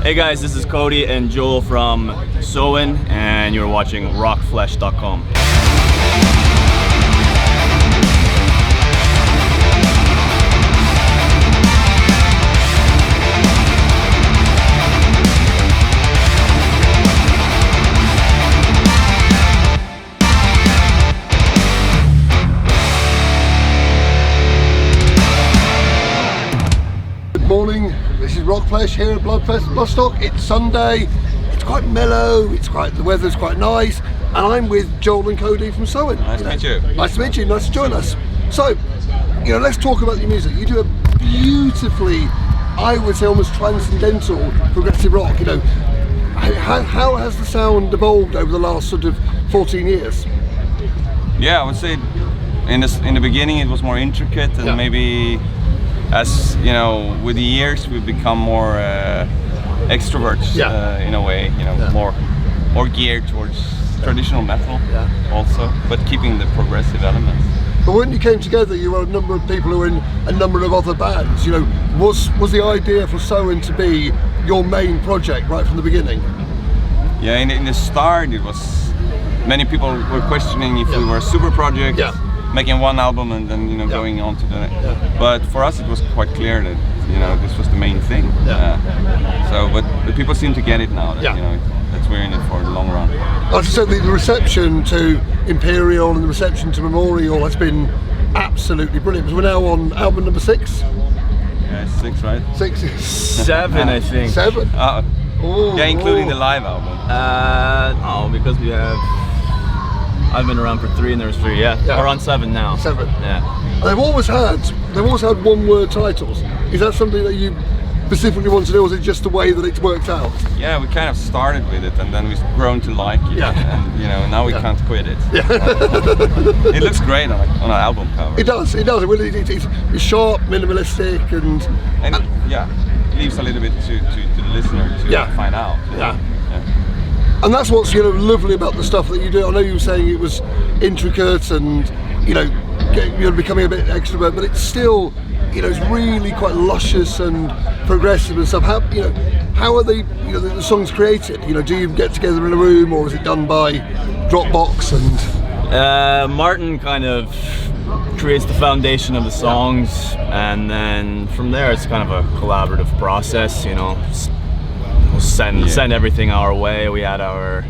Hey guys, this is Cody and Joel from Soen, and you're watching rockflesh.com. Good morning, this is Rockflesh here at Bloodstock. It's Sunday, it's quite mellow, the weather's quite nice, and I'm with Joel and Cody from Soen. Nice to meet you. Nice to meet you, nice to join us. So, let's talk about your music. You do a beautifully, I would say almost transcendental progressive rock. How has the sound evolved over the last sort of 14 years? Yeah, I would say in the beginning it was more intricate, and maybe as with the years we've become more extroverts in a way, more geared towards traditional metal also, but keeping the progressive elements. But when you came together, you were a number of people who were in a number of other bands. Was the idea for Soen to be your main project right from the beginning? Yeah, in the start it was, many people were questioning if we were a super project, making one album and then going on to the next. But for us it was quite clear that this was the main thing. But people seem to get it now. That we're in it for the long run. I just said the reception to Imperial and the reception to Memorial has been absolutely brilliant. We're now on album number 6. Yeah, 6, right? 6. 7, I think. 7. Including the live album. Because I've been around for 3 and there's 3. We're on 7 now. 7. Yeah. They've always had one-word titles. Is that something that you specifically want to do, or is it just the way that it's worked out? Yeah, we kind of started with it and then we've grown to like it, and now we can't quit it. It looks great on an album cover. It does. It's sharp, minimalistic, and leaves a little bit to the listener to find out. And that's what's lovely about the stuff that you do. I know you were saying it was intricate and you're becoming a bit extrovert, but it's still it's really quite luscious and progressive and stuff. How are the songs created? Do you get together in a room, or is it done by Dropbox? And Martin kind of creates the foundation of the songs, and then from there it's kind of a collaborative process. We'll send everything our way. We add our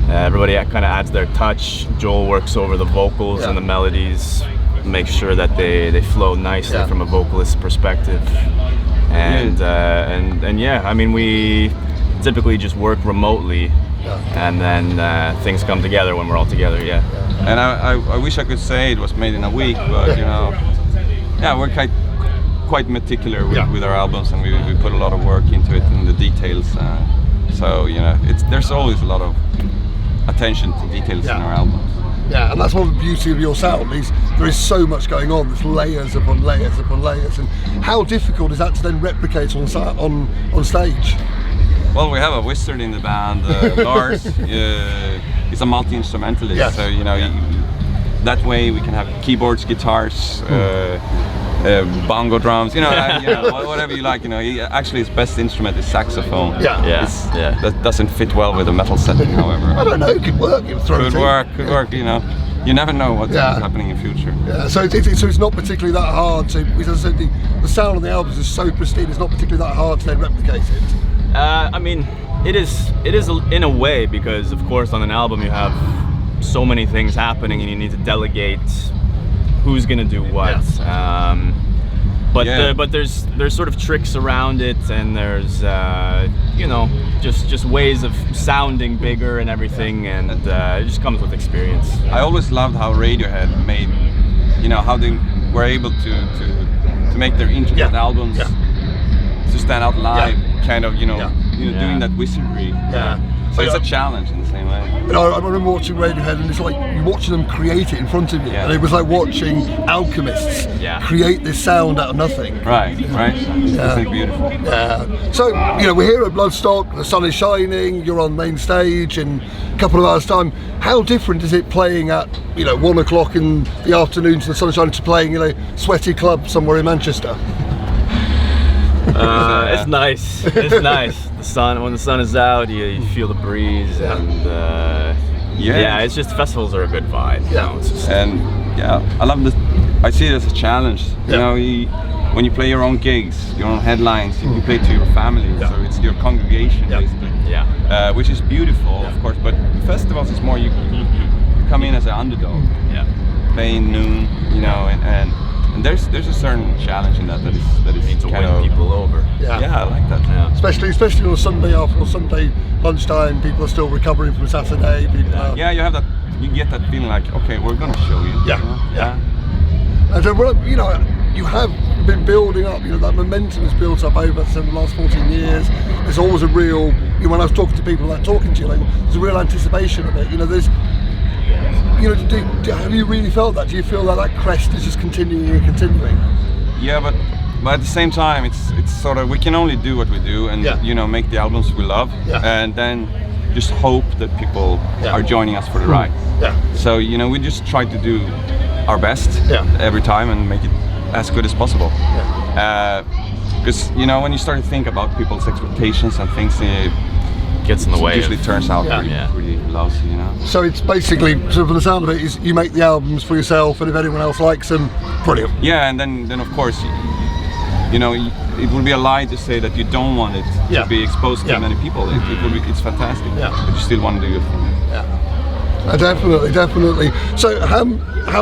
everybody kind of adds their touch. Joel works over the vocals and the melodies, make sure that they flow nicely from a vocalist perspective, and we typically just work remotely, and then things come together when we're all together. And I wish I could say it was made in a week, but we're quite meticulous with our albums, and we put a lot of work into it and the details. There's always a lot of attention to details in our albums. Yeah, and that's one of the beauty of your sound. There is so much going on. There's layers upon layers upon layers, and how difficult is that to then replicate on stage? Well, we have a wizard in the band, Lars. He's a multi-instrumentalist, so that way we can have keyboards, guitars, bongo drums, whatever you like. Actually his best instrument is saxophone. That doesn't fit well with a metal setting, however. I don't know, it could work. Could work. You never know what's happening in future. Yeah, so it's not particularly that hard to. As I said, the sound on the albums is so pristine. It's not particularly that hard to then replicate it. It is in a way, because of course on an album you have so many things happening and you need to delegate who's gonna do what. But there's sort of tricks around it, and there's just ways of sounding bigger and everything, and it just comes with experience. I always loved how Radiohead made, how they were able to make their intricate albums to stand out live, doing that wizardry. So it's a challenge in the same way. I remember watching Radiohead, and it's like you're watching them create it in front of you, and it was like watching alchemists create this sound out of nothing. Right. It's beautiful. Yeah. So we're here at Bloodstock. The sun is shining. You're on main stage in a couple of hours' time. How different is it playing at 1 o'clock in the afternoon to the sun shining to playing sweaty club somewhere in Manchester? It's nice. It's nice. The sun, when the sun is out, you feel the breeze, and it's just festivals are a good vibe. You know, it's just, and I love this. I see it as a challenge. You know, when you play your own gigs, your own headlines, you play to your family, so it's your congregation basically. Which is beautiful, of course. But festivals is more you come in as an underdog. Playing noon, you know, and there's a certain challenge in that is to kind win of people over. I like that. Especially on a Sunday after or Sunday lunchtime, people are still recovering from Saturday. People are, you have that. You get that feeling like, okay, we're gonna show you. And so, you know, you have been building up. You know, that momentum has built up over the last 14 years. There's always a real. You know, when I was talking to people, like talking to you, like there's a real anticipation of it. You know, there's. You know, have you really felt that? Do you feel that crest is just continuing and continuing? Yeah, but at the same time, it's sort of, we can only do what we do, and you know, make the albums we love, and then just hope that people are joining us for the ride. So you know, we just try to do our best every time and make it as good as possible. Because you know, when you start to think about people's expectations and things, gets in the way. It usually turns out pretty lousy, you know. So it's basically, sort of, for the sound of it, is you make the albums for yourself, and if anyone else likes them, brilliant. Yeah, and then of course, you know, it would be a lie to say that you don't want it to be exposed to many people. It's fantastic. But you still want to do it. Definitely. So,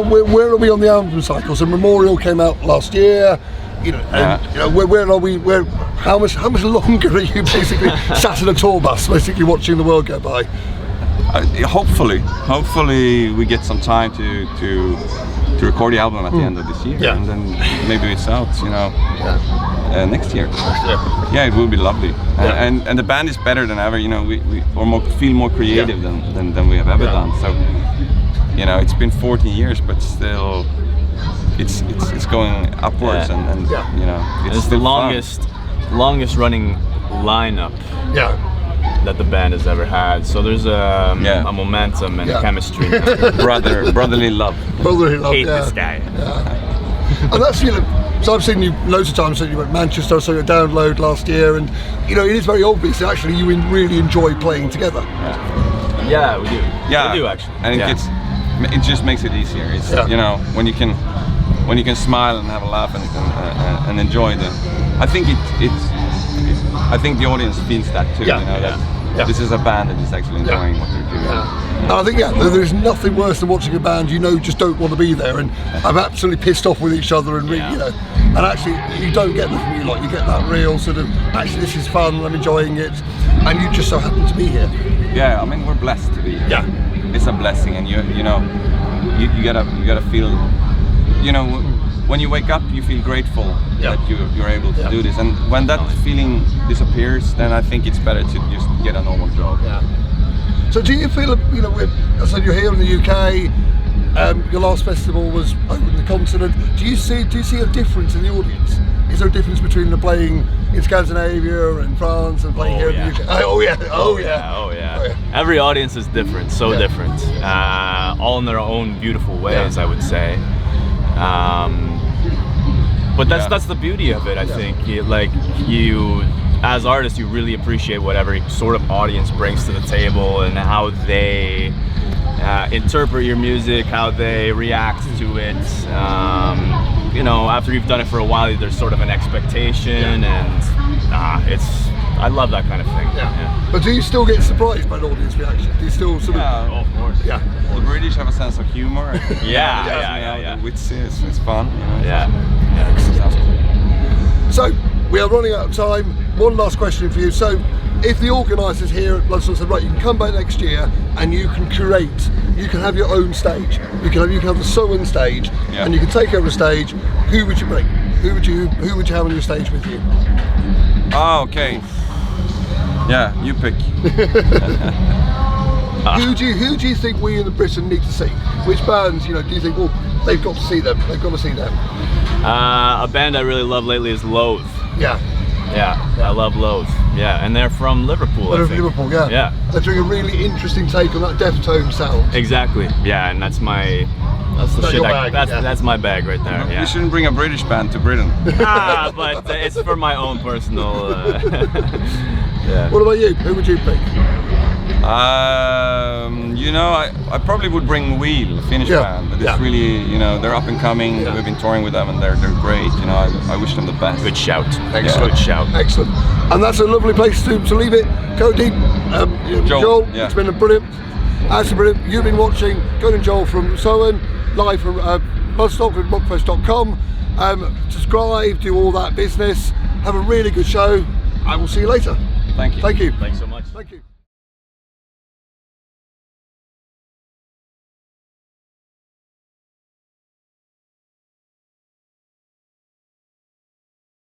where are we on the album cycle? So, Memorial came out last year. You know, and, you know, where are we? How much longer are you basically sat in a tour bus, basically watching the world go by? Hopefully we get some time to record the album at the end of this year, and then maybe it's out, you know, next year. It will be lovely, and the band is better than ever. You know, we feel more creative than we have ever done. So, you know, it's been 14 years, but still. It's going upwards, and you know, it's the longest running lineup that the band has ever had. So there's a momentum and a chemistry. Brotherly love. Hate this guy. And that's, you know, so I've seen you loads of times. So you went to Manchester, so you Download last year, and you know, it is very obvious that actually you really enjoy playing together. Yeah, we do. Yeah, we do actually. And it just makes it easier. It's you know, when you can smile and have a laugh and enjoy them. I think I think the audience feels that too. You know, that this is a band that is actually enjoying what they're doing. And I think there's nothing worse than watching a band you know just don't want to be there and I'm absolutely pissed off with each other and you know, and actually you don't get the real, like, you get that real sort of actually this is fun, I'm enjoying it, and you just so happen to be here. Yeah, I mean, we're blessed to be here. It's a blessing, and you know, you gotta feel. You know, when you wake up, you feel grateful that you're able to do this, and when that feeling disappears, then I think it's better to just get a normal job. So, do you feel, you know, so you're here in the UK? Your last festival was over in the continent. Do you see a difference in the audience? Is there a difference between the playing in Scandinavia and France and playing here in the UK? Oh yeah. Every audience is different, different. All in their own beautiful ways, I would say. But that's the beauty of it, I think. You, as artists, you really appreciate what every sort of audience brings to the table and how they interpret your music, how they react to it. You know, after you've done it for a while, there's sort of an expectation, and I love that kind of thing. But do you still get surprised by an audience reaction? Do you still sort of? Oh, of course. The British have a sense of humor. Yeah. Which is fun. You know, So we are running out of time. One last question for you. So, if the organisers here at Bloodstone said, right, you can come back next year and you can curate, you can have your own stage. You can have the Soen stage, and you can take over the stage. Who would you bring? Who would you have on your stage with you? Oh, okay. Yeah, you pick. Who do you think we in Britain need to see? Which bands, you know, do you think, they've got to see them? They've got to see them. A band I really love lately is Loathe. Yeah. I love Loathe. Yeah, and they're from Liverpool. I think. Liverpool, yeah. Yeah. They're doing a really interesting take on that Deftone sound. Exactly. Yeah, and that's the That's shit. your bag, yeah. That's my bag right there. Yeah. You shouldn't bring a British band to Britain. But it's for my own personal. Yeah. What about you? Who would you pick? You know, I probably would bring Wheel, a Finnish band. But it's really, you know, they're up and coming. Yeah. We've been touring with them, and they're great. You know, I wish them the best. Good shout. Excellent. Good shout. Excellent. And that's a lovely place to leave it. Cody, Joel, yeah. it's been a brilliant. Absolutely brilliant. You've been watching Cody and Joel from Soen, live from Buzzstock with Muckfest.com. Subscribe, do all that business. Have a really good show. I will see you later. Thank you. Thank you. Thanks so much. Thank you.